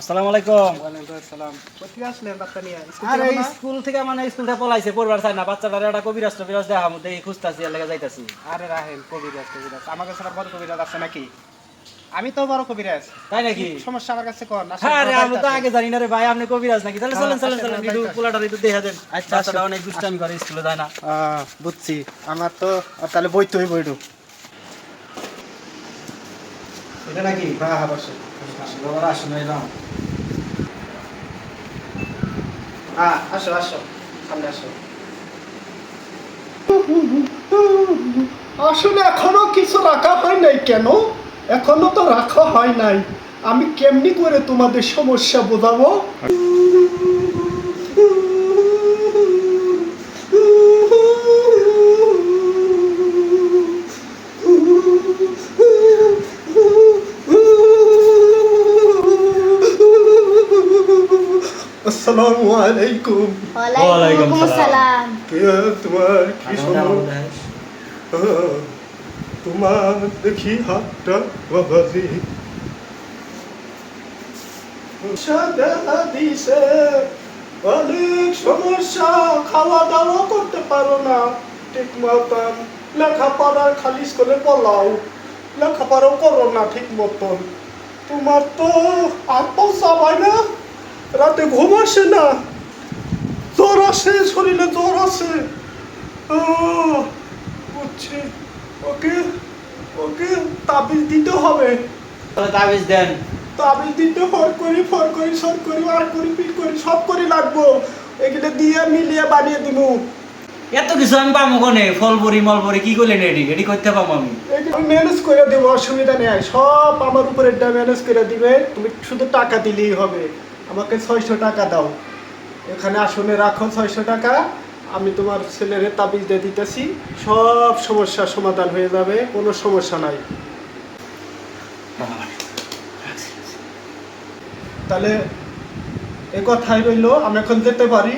আসসালামু আলাইকুম। ওয়ালাইকুম আসসালাম। কোথায় আসলেন বাচ্চা নিয়ে? আরে স্কুল থেকে স্কুল থেকে পলাইছে, পড়বার চাই না। বাচ্চাটারে একটা কবিরাজ টবিরাজ দেখা মধ্যে খুঁজতাছি, এর লেগে যাইতাছি। আরে রাহেন, কবিরাজ কবিরাজ আমার কাছে বড় কবিরাজ আছে নাকি? আমি তো বড় কবিরাজ। তাই নাকি? কি সমস্যা আমার কাছে কোন? আরে আমি তো আগে জানি না রে ভাই, আপনি কবিরাজ নাকি? তাহলে চলেন চলেন চলেন, একটু পোলাটারে একটু দেখা দেন। আচ্ছা, বাচ্চাটা অনেক দুষ্টামি করে, স্কুলে যায় না। বুঝছি। আমার তো তাহলে বইতেই বইডু। এটা নাকি? হ্যাঁ হ্যাঁ, বসে। বাবা আসুন এলাম। হ্যাঁ, আসো আসো, সামনে আসো। আসলে এখনো কিছু রাখা হয় নাই কেন? এখনো তো রাখা হয় নাই। আমি কেমনি করে তোমাদের সমস্যা বোঝাবো? আসসালামু আলাইকুম। ওয়ালাইকুম ওয়ালাইকুম আসসালাম। কে তোমার কি সমস্যা? তোমার দেখি হাতটা বাবাজি দেখা দিছে, অনেক সমস্যা, খাওয়া দাওয়া করতে পারো না ঠিক মতন, লেখাপড়ার খালি স্কুলে পলাও, লেখাপড়াও করো না ঠিক মতন। তোমার তো আর পাও চাবাই না, রাতে ঘুম আসে না, জ্বর আসে, শরীরে জ্বর আসে। বুঝছি। ওকে ওকে তাবিজ দিতে হবে। তাবিজ দেন। তাবিজ দিতে ফর করি সর করি আর করি পিট করি সব করি লাগবো। এগুলো দিয়ে মিলিয়ে বানিয়ে দিব। এত কিছু আমি পাবো কোনে? ফলবরি মলবরি কি করলেন? এডি এডি করতে পাবো আমি? এগুলো ম্যানেজ করে দেবো, অসুবিধা নেই। সব আমার উপরে ম্যানেজ করে দিবে, তুমি শুধু টাকা দিলেই হবে। আমাকে 600 টাকা দাও, এখানে আসনে রাখো 600 টাকা। আমি তোমার ছেলের তাবিজ দিয়ে দিতেছি, সব সমস্যার সমাধান হয়ে যাবে, কোনো সমস্যা নাই। তাহলে এ কথাই রইলো, আমি এখন যেতে পারি।